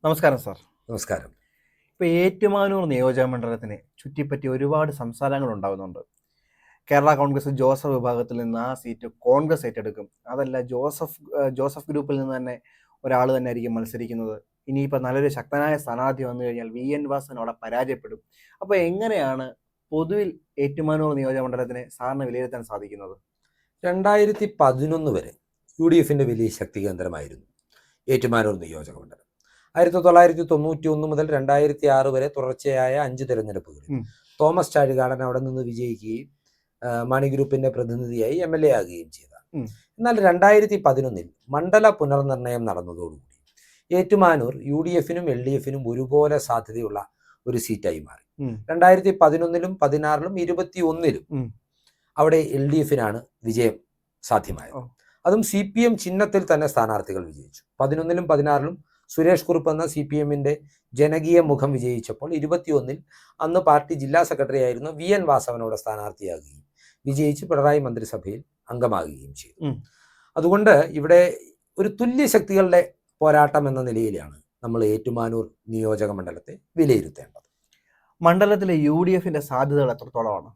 നമസ്കാരം സാർ. നമസ്കാരം. ഇപ്പോൾ ഏറ്റുമാനൂർ നിയോജകമണ്ഡലത്തിനെ ചുറ്റിപ്പറ്റി ഒരുപാട് സംസാരങ്ങൾ ഉണ്ടാകുന്നുണ്ട്. കേരള കോൺഗ്രസ് ജോസഫ് വിഭാഗത്തിൽ നിന്ന് ആ സീറ്റ് കോൺഗ്രസ് ഏറ്റെടുക്കും, അതല്ല ജോസഫ് ഗ്രൂപ്പിൽ നിന്ന് തന്നെ ഒരാൾ തന്നെ ആയിരിക്കും മത്സരിക്കുന്നത്. ഇനിയിപ്പോൾ നല്ലൊരു ശക്തനായ സ്ഥാനാർത്ഥി വന്നു കഴിഞ്ഞാൽ VN വാസൻ അവിടെ പരാജയപ്പെടും. അപ്പോൾ എങ്ങനെയാണ് പൊതുവിൽ ഏറ്റുമാനൂർ നിയോജകമണ്ഡലത്തിനെ സാറിന് വിലയിരുത്താൻ സാധിക്കുന്നത്? 2011 വരെ UDFിൻ്റെ വലിയ ശക്തി കേന്ദ്രമായിരുന്നു ഏറ്റുമാനൂർ നിയോജകമണ്ഡലം. 1991 മുതൽ 2006 വരെ തുടർച്ചയായ 5 തെരഞ്ഞെടുപ്പുകളിൽ തോമസ് ചാഴികാടൻ അവിടെ നിന്ന് വിജയിക്കുകയും മാണി ഗ്രൂപ്പിന്റെ പ്രതിനിധിയായി MLA ആകുകയും ചെയ്ത. എന്നാൽ 2011 മണ്ഡല പുനർനിർണയം നടന്നതോടുകൂടി ഏറ്റുമാനൂർ UDFിനും LDFിനും ഒരുപോലെ സാധ്യതയുള്ള ഒരു സീറ്റായി മാറി. 2011-ലും 2016-ലും 2021-ലും അവിടെ LDFിനാണ് വിജയം സാധ്യമായത്. അതും CPM ചിഹ്നത്തിൽ തന്നെ സ്ഥാനാർത്ഥികൾ വിജയിച്ചു. 2011-ലും 2016-ലും സുരേഷ് കുറുപ്പ് എന്ന CPMന്റെ ജനകീയ മുഖം വിജയിച്ചപ്പോൾ 2021 അന്ന് പാർട്ടി ജില്ലാ സെക്രട്ടറി ആയിരുന്ന VN വാസവനോട് സ്ഥാനാർത്ഥിയാകുകയും വിജയിച്ച് പിണറായി മന്ത്രിസഭയിൽ അംഗമാകുകയും ചെയ്തു. അതുകൊണ്ട് ഇവിടെ ഒരു തുല്യ ശക്തികളുടെ പോരാട്ടം എന്ന നിലയിലാണ് നമ്മൾ ഏറ്റുമാനൂർ നിയോജക മണ്ഡലത്തെ വിലയിരുത്തേണ്ടത്. മണ്ഡലത്തിലെ UDFിന്റെ സാധ്യതകൾ എത്രത്തോളമാണ്?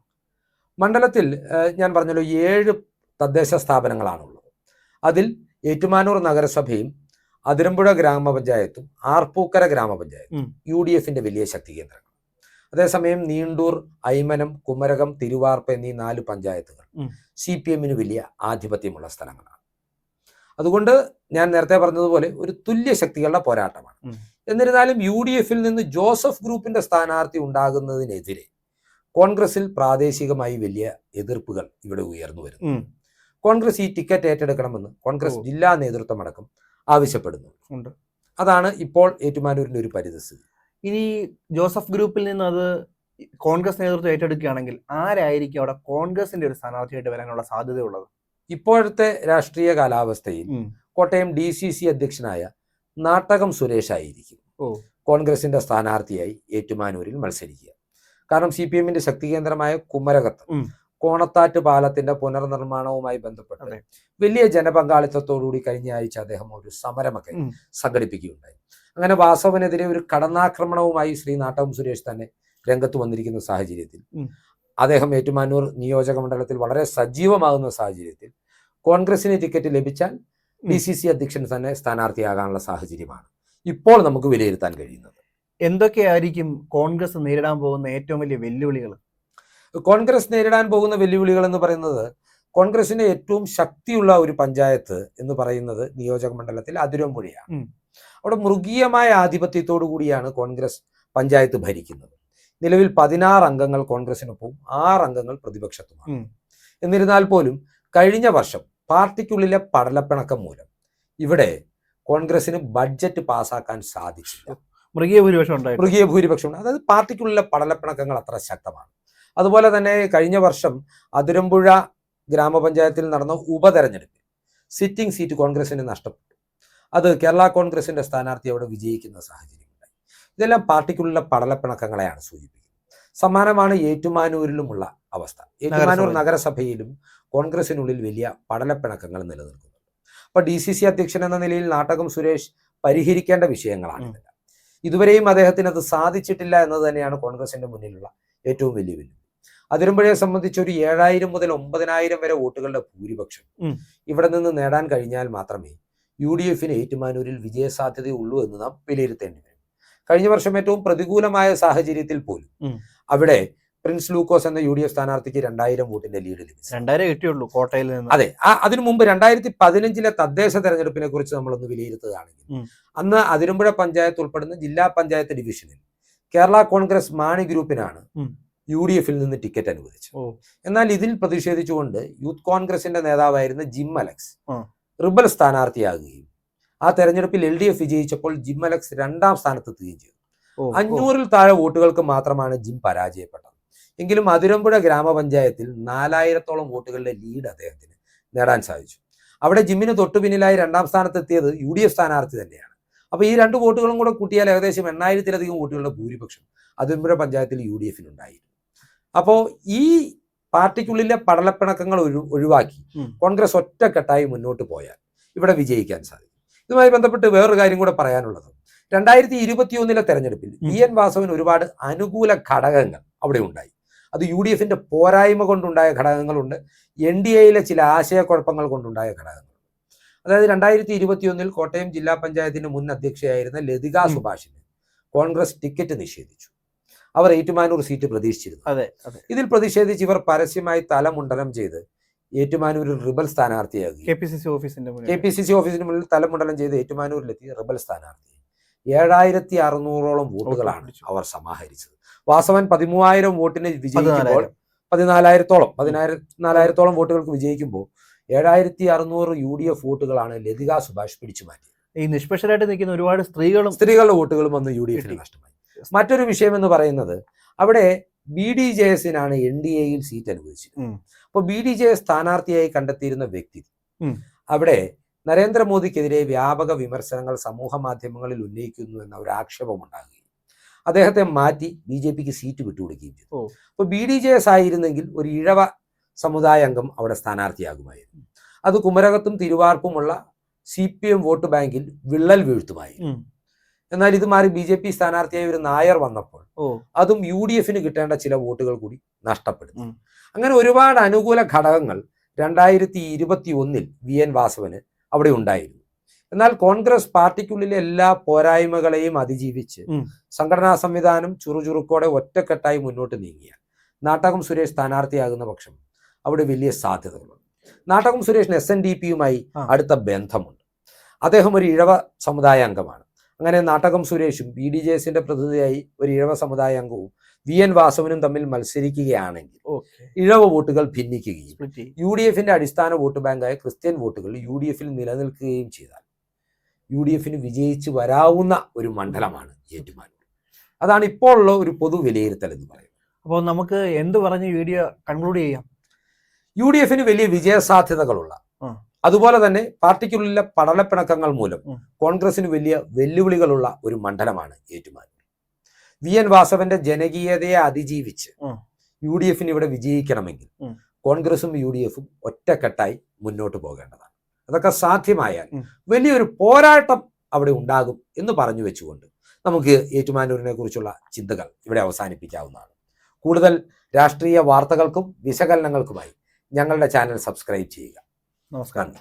മണ്ഡലത്തിൽ ഞാൻ പറഞ്ഞല്ലോ 7 തദ്ദേശ സ്ഥാപനങ്ങളാണുള്ളത്. അതിൽ ഏറ്റുമാനൂർ നഗരസഭയും അതിരമ്പുഴ ഗ്രാമപഞ്ചായത്തും ആർപ്പൂക്കര ഗ്രാമപഞ്ചായത്തും UDFിന്റെ വലിയ ശക്തി കേന്ദ്രങ്ങൾ. അതേസമയം നീണ്ടൂർ, അയ്മനം, കുമരകം, തിരുവാർപ്പ് എന്നീ 4 പഞ്ചായത്തുകൾ CPMന് വലിയ ആധിപത്യമുള്ള സ്ഥലങ്ങളാണ്. അതുകൊണ്ട് ഞാൻ നേരത്തെ പറഞ്ഞതുപോലെ ഒരു തുല്യ ശക്തികളുടെ പോരാട്ടമാണ്. എന്നിരുന്നാലും UDFിൽ നിന്ന് ജോസഫ് ഗ്രൂപ്പിന്റെ സ്ഥാനാർത്ഥി ഉണ്ടാകുന്നതിനെതിരെ കോൺഗ്രസിൽ പ്രാദേശികമായി വലിയ എതിർപ്പുകൾ ഇവിടെ ഉയർന്നു വരുന്നു. കോൺഗ്രസ് ഈ ടിക്കറ്റ് ഏറ്റെടുക്കണമെന്ന് കോൺഗ്രസ് ജില്ലാ നേതൃത്വമടക്കം ആവശ്യപ്പെടുന്നുണ്ട്. അതാണ് ഇപ്പോൾ ഏറ്റുമാനൂരിന്റെ ഒരു പരിതസ്ഥിതി. ഇനി ജോസഫ് ഗ്രൂപ്പിൽ നിന്ന് അത് കോൺഗ്രസ് നേതൃത്വം ഏറ്റെടുക്കുകയാണെങ്കിൽ ആരായിരിക്കും അവിടെ കോൺഗ്രസിന്റെ ഒരു സ്ഥാനാർത്ഥിയായിട്ട് വരാനുള്ള സാധ്യതയുള്ളത്? ഇപ്പോഴത്തെ രാഷ്ട്രീയ കാലാവസ്ഥയിൽ കോട്ടയം DCC അധ്യക്ഷനായ നാട്ടകം സുരേഷ് ആയിരിക്കും കോൺഗ്രസിന്റെ സ്ഥാനാർത്ഥിയായി ഏറ്റുമാനൂരിൽ മത്സരിക്കുക. കാരണം CPMന്റെ ശക്തി കേന്ദ്രമായ കുമരകത്ത് കോണത്താറ്റ് പാലത്തിന്റെ പുനർനിർമ്മാണവുമായി ബന്ധപ്പെട്ട് വലിയ ജനപങ്കാളിത്തത്തോടുകൂടി കഴിഞ്ഞ ആഴ്ച അദ്ദേഹം ഒരു സമരമൊക്കെ സംഘടിപ്പിക്കുകയുണ്ടായി. അങ്ങനെ വാസവനെതിരെ ഒരു കടന്നാക്രമണവുമായി ശ്രീ നാട്ടകം സുരേഷ് തന്നെ രംഗത്ത് വന്നിരിക്കുന്ന സാഹചര്യത്തിൽ അദ്ദേഹം ഏറ്റുമാനൂർ നിയോജക മണ്ഡലത്തിൽ വളരെ സജീവമാകുന്ന സാഹചര്യത്തിൽ കോൺഗ്രസിന് ടിക്കറ്റ് ലഭിച്ചാൽ DCC അധ്യക്ഷൻ തന്നെ സ്ഥാനാർത്ഥിയാകാനുള്ള സാഹചര്യമാണ് ഇപ്പോൾ നമുക്ക് വിലയിരുത്താൻ കഴിയുന്നത്. എന്തൊക്കെയായിരിക്കും കോൺഗ്രസ് നേരിടാൻ പോകുന്ന ഏറ്റവും വലിയ വെല്ലുവിളികൾ? കോൺഗ്രസ് നേരിടാൻ പോകുന്ന വെല്ലുവിളികൾ എന്ന് പറയുന്നത്, കോൺഗ്രസിന് ഏറ്റവും ശക്തിയുള്ള ഒരു പഞ്ചായത്ത് എന്ന് പറയുന്നത് നിയോജക മണ്ഡലത്തിൽ അതിരമ്പുഴയാണ്. അവിടെ മൃഗീയമായ ആധിപത്യത്തോടു കൂടിയാണ് കോൺഗ്രസ് പഞ്ചായത്ത് ഭരിക്കുന്നത്. നിലവിൽ 16 അംഗങ്ങൾ കോൺഗ്രസിനൊപ്പം 6 അംഗങ്ങൾ പ്രതിപക്ഷത്തുമാണ്. എന്നിരുന്നാൽ പോലും കഴിഞ്ഞ വർഷം പാർട്ടിക്കുള്ളിലെ പടലപ്പിണക്കം മൂലം ഇവിടെ കോൺഗ്രസിന് ബഡ്ജറ്റ് പാസ്സാക്കാൻ സാധിച്ചില്ല. മൃഗീയ ഭൂരിപക്ഷം ഉണ്ട്. അതായത് പാർട്ടിക്കുള്ളിലെ പടലപ്പിണക്കങ്ങൾ അത്ര ശക്തമാണ്. അതുപോലെ തന്നെ കഴിഞ്ഞ വർഷം അതിരമ്പുഴ ഗ്രാമപഞ്ചായത്തിൽ നടന്ന ഉപതെരഞ്ഞെടുപ്പിൽ സിറ്റിംഗ് സീറ്റ് കോൺഗ്രസിന് നഷ്ടപ്പെട്ടു. അത് കേരള കോൺഗ്രസിന്റെ സ്ഥാനാർത്ഥി അവിടെ വിജയിക്കുന്ന സാഹചര്യമുണ്ടായി. ഇതെല്ലാം പാർട്ടിക്കുള്ളിലെ പടലപ്പിണക്കങ്ങളെയാണ് സൂചിപ്പിക്കുന്നത്. സമാനമാണ് ഏറ്റുമാനൂരിലുമുള്ള അവസ്ഥ. ഏറ്റുമാനൂർ നഗരസഭയിലും കോൺഗ്രസിനുള്ളിൽ വലിയ പടലപ്പിണക്കങ്ങൾ നിലനിൽക്കുന്നുണ്ട്. അപ്പൊ DCC അധ്യക്ഷൻ എന്ന നിലയിൽ നാട്ടകം സുരേഷ് പരിഹരിക്കേണ്ട വിഷയങ്ങളാണിതെല്ലാം. ഇതുവരെയും അദ്ദേഹത്തിന് അത് സാധിച്ചിട്ടില്ല എന്നത് തന്നെയാണ് കോൺഗ്രസിന്റെ മുന്നിലുള്ള ഏറ്റവും വലിയ വെല്ലുവിളി. അതിരമ്പുഴയെ സംബന്ധിച്ച് ഒരു 7000 മുതൽ 9000 വരെ വോട്ടുകളുടെ ഭൂരിപക്ഷം ഇവിടെ നിന്ന് നേടാൻ കഴിഞ്ഞാൽ മാത്രമേ UDFിന് ഏറ്റുമാനൂരിൽ വിജയസാധ്യതയുള്ളൂ എന്ന് നാം വിലയിരുത്തേണ്ടി വരും. കഴിഞ്ഞ വർഷം ഏറ്റവും പ്രതികൂലമായ സാഹചര്യത്തിൽ പോലും അവിടെ പ്രിൻസ് ലൂക്കോസ് എന്ന UDF സ്ഥാനാർത്ഥിക്ക് 2000 വോട്ടിന്റെ ലീഡ് ലഭിച്ചു. 2000 കിട്ടിയുള്ളൂ കോട്ടയിൽ നിന്ന്. അതെ, അതിനു മുമ്പ് 2015 തദ്ദേശ തെരഞ്ഞെടുപ്പിനെ കുറിച്ച് നമ്മളൊന്ന് വിലയിരുത്തുകയാണെങ്കിൽ അന്ന് അതിരമ്പുഴ പഞ്ചായത്ത് ഉൾപ്പെടുന്ന ജില്ലാ പഞ്ചായത്ത് ഡിവിഷനിൽ കേരള കോൺഗ്രസ് മാണി ഗ്രൂപ്പിനാണ് UDFിൽ നിന്ന് ടിക്കറ്റ് അനുവദിച്ചത്. എന്നാൽ ഇതിൽ പ്രതിഷേധിച്ചുകൊണ്ട് യൂത്ത് കോൺഗ്രസിന്റെ നേതാവായിരുന്ന ജിം അലക്സ് റിബൽ സ്ഥാനാർത്ഥിയാകുകയും ആ തെരഞ്ഞെടുപ്പിൽ LDF വിജയിച്ചപ്പോൾ ജിം അലക്സ് 2ാം സ്ഥാനത്തെത്തുകയും ചെയ്തു. 500-ൽ താഴെ വോട്ടുകൾക്ക് മാത്രമാണ് ജിം പരാജയപ്പെട്ടത്. എങ്കിലും അതിരമ്പുഴ ഗ്രാമപഞ്ചായത്തിൽ 4000-ഓളം വോട്ടുകളുടെ ലീഡ് അദ്ദേഹത്തിന് നേടാൻ സാധിച്ചു. അവിടെ ജിമ്മിന് തൊട്ടു പിന്നിലായി 2ാം സ്ഥാനത്തെത്തിയത് UDF സ്ഥാനാർത്ഥി തന്നെയാണ്. അപ്പോൾ ഈ 2 വോട്ടുകളും കൂടെ കൂട്ടിയാൽ ഏകദേശം 8000-ലധികം വോട്ടുകളുടെ ഭൂരിപക്ഷം അതിരമ്പുഴ പഞ്ചായത്തിൽ UDFിനുണ്ടായിരുന്നു. അപ്പോൾ ഈ പാർട്ടിക്കുള്ളിലെ പടലപ്പിണക്കങ്ങൾ ഒഴിവാക്കി കോൺഗ്രസ് ഒറ്റക്കെട്ടായി മുന്നോട്ട് പോയാൽ ഇവിടെ വിജയിക്കാൻ സാധിക്കും. ഇതുമായി ബന്ധപ്പെട്ട് വേറൊരു കാര്യം കൂടെ പറയാനുള്ളത്, 2021 തെരഞ്ഞെടുപ്പിൽ വി എൻ വാസവന് ഒരുപാട് അനുകൂല ഘടകങ്ങൾ അവിടെ ഉണ്ടായി. അത് UDFന്റെ പോരായ്മ കൊണ്ടുണ്ടായ ഘടകങ്ങളുണ്ട്, NDAയിലെ ചില ആശയക്കുഴപ്പങ്ങൾ കൊണ്ടുണ്ടായ ഘടകങ്ങളുണ്ട്. അതായത് 2021 കോട്ടയം ജില്ലാ പഞ്ചായത്തിന്റെ മുൻ അധ്യക്ഷയായിരുന്ന ലതിക സുഭാഷിന് കോൺഗ്രസ് ടിക്കറ്റ് നിഷേധിച്ചു. അവർ ഏറ്റുമാനൂർ സീറ്റ് പ്രതീക്ഷിച്ചിരുന്നു. ഇതിൽ പ്രതിഷേധിച്ച് ഇവർ പരസ്യമായി തലമുണ്ടനം ചെയ്ത് ഏറ്റുമാനൂരിൽ റിബൽ സ്ഥാനാർത്ഥിയാക്കി. KPCC ഓഫീസിന് മുന്നിൽ തലമുണ്ടനം ചെയ്ത് ഏറ്റുമാനൂരിലെത്തി റിബൽ സ്ഥാനാർത്ഥി 7600ഓളം വോട്ടുകളാണ് അവർ സമാഹരിച്ചത്. വാസവൻ 13000 വോട്ടിന് വിജയിക്കുമ്പോൾ 14,000 വോട്ടുകൾക്ക് വിജയിക്കുമ്പോൾ 7600 UDF വോട്ടുകളാണ് ലതിക സുഭാഷ് പിടിച്ചു മാറ്റിയത്. ഈ നിഷ്പക്ഷരായിട്ട് നിൽക്കുന്ന ഒരുപാട് സ്ത്രീകളുടെ വോട്ടുകളും വന്ന് UDFന് നഷ്ടമായി. മറ്റൊരു വിഷയം എന്ന് പറയുന്നത് അവിടെ BDJSനാണ് NDAയിൽ സീറ്റ് അനുവദിച്ചത്. അപ്പോൾ BDJS സ്ഥാനാർത്ഥിയായി കണ്ടെത്തിയിരുന്ന വ്യക്തി അവിടെ നരേന്ദ്രമോദിക്കെതിരെ വ്യാപക വിമർശനങ്ങൾ സമൂഹ മാധ്യമങ്ങളിൽ ഉന്നയിക്കുന്നു എന്ന ഒരു ആക്ഷേപമുണ്ടാകുകയും അദ്ദേഹത്തെ മാറ്റി BJPക്ക് സീറ്റ് വിട്ടുകൊടുക്കുകയും ചെയ്തു. അപ്പോൾ BDJS ആയിരുന്നെങ്കിൽ ഒരു ഇഴവ സമുദായ അംഗം അവിടെ സ്ഥാനാർത്ഥിയാകുമായിരുന്നു. അത് കുമരകത്തും തിരുവാർപ്പുമുള്ള CPM വോട്ട് ബാങ്കിൽ വിള്ളൽ വീഴ്ത്തുമായിരുന്നു. എന്നാൽ ഇത് മാറി BJP സ്ഥാനാർത്ഥിയായി ഒരു നായർ വന്നപ്പോൾ അതും UDFന് കിട്ടേണ്ട ചില വോട്ടുകൾ കൂടി നഷ്ടപ്പെടുന്നു. അങ്ങനെ ഒരുപാട് അനുകൂല ഘടകങ്ങൾ 2021 വി എൻ വാസവന് അവിടെ ഉണ്ടായിരുന്നു. എന്നാൽ കോൺഗ്രസ് പാർട്ടിക്കുള്ളിലെ എല്ലാ പോരായ്മകളെയും അതിജീവിച്ച് സംഘടനാ സംവിധാനം ചുറുചുറുക്കോടെ ഒറ്റക്കെട്ടായി മുന്നോട്ട് നീങ്ങിയ നാട്ടകം സുരേഷ് സ്ഥാനാർത്ഥിയാകുന്ന പക്ഷം അവിടെ വലിയ സാധ്യതകളുണ്ട്. നാട്ടകം സുരേഷിന് SNDPയുമായി അടുത്ത ബന്ധമുണ്ട്. അദ്ദേഹം ഒരു ഇഴവ സമുദായ അംഗമാണ്. അങ്ങനെ നാട്ടകം സുരേഷും BDJSന്റെ പ്രതിനിധിയായി ഒരു ഇഴവ സമുദായ അംഗവും വി എൻ വാസവനും തമ്മിൽ മത്സരിക്കുകയാണെങ്കിൽ ഇഴവ വോട്ടുകൾ ഭിന്നിക്കുകയും UDFന്റെ അടിസ്ഥാന വോട്ട് ബാങ്കായ ക്രിസ്ത്യൻ വോട്ടുകൾ UDFൽ നിലനിൽക്കുകയും ചെയ്താൽ UDFന് വിജയിച്ച് വരാവുന്ന ഒരു മണ്ഡലമാണ് ഏറ്റുമാനൂർ. അതാണ് ഇപ്പോൾ ഉള്ള ഒരു പൊതു വിലയിരുത്തൽ എന്ന് പറയുന്നത്. അപ്പോൾ നമുക്ക് എന്ത് പറഞ്ഞ് വീഡിയോ കൺക്ലൂഡ് ചെയ്യാം? UDFന് വലിയ വിജയസാധ്യതകളുള്ള, അതുപോലെ തന്നെ പാർട്ടിക്കുള്ളിലെ പടലപ്പിണക്കങ്ങൾ മൂലം കോൺഗ്രസിന് വലിയ വെല്ലുവിളികളുള്ള ഒരു മണ്ഡലമാണ് ഏറ്റുമാനൂർ. വി എൻ വാസവന്റെ ജനകീയതയെ അതിജീവിച്ച് UDFന് ഇവിടെ വിജയിക്കണമെങ്കിൽ കോൺഗ്രസും UDFും ഒറ്റക്കെട്ടായി മുന്നോട്ട് പോകേണ്ടതാണ്. അതൊക്കെ സാധ്യമായാൽ വലിയൊരു പോരാട്ടം അവിടെ ഉണ്ടാകും എന്ന് പറഞ്ഞു വെച്ചുകൊണ്ട് നമുക്ക് ഏറ്റുമാനൂരിനെ കുറിച്ചുള്ള ചിന്തകൾ ഇവിടെ അവസാനിപ്പിക്കാവുന്നതാണ്. കൂടുതൽ രാഷ്ട്രീയ വാർത്തകൾക്കും വിശകലനങ്ങൾക്കുമായി ഞങ്ങളുടെ ചാനൽ സബ്സ്ക്രൈബ് ചെയ്യുക. നമസ്കാരം.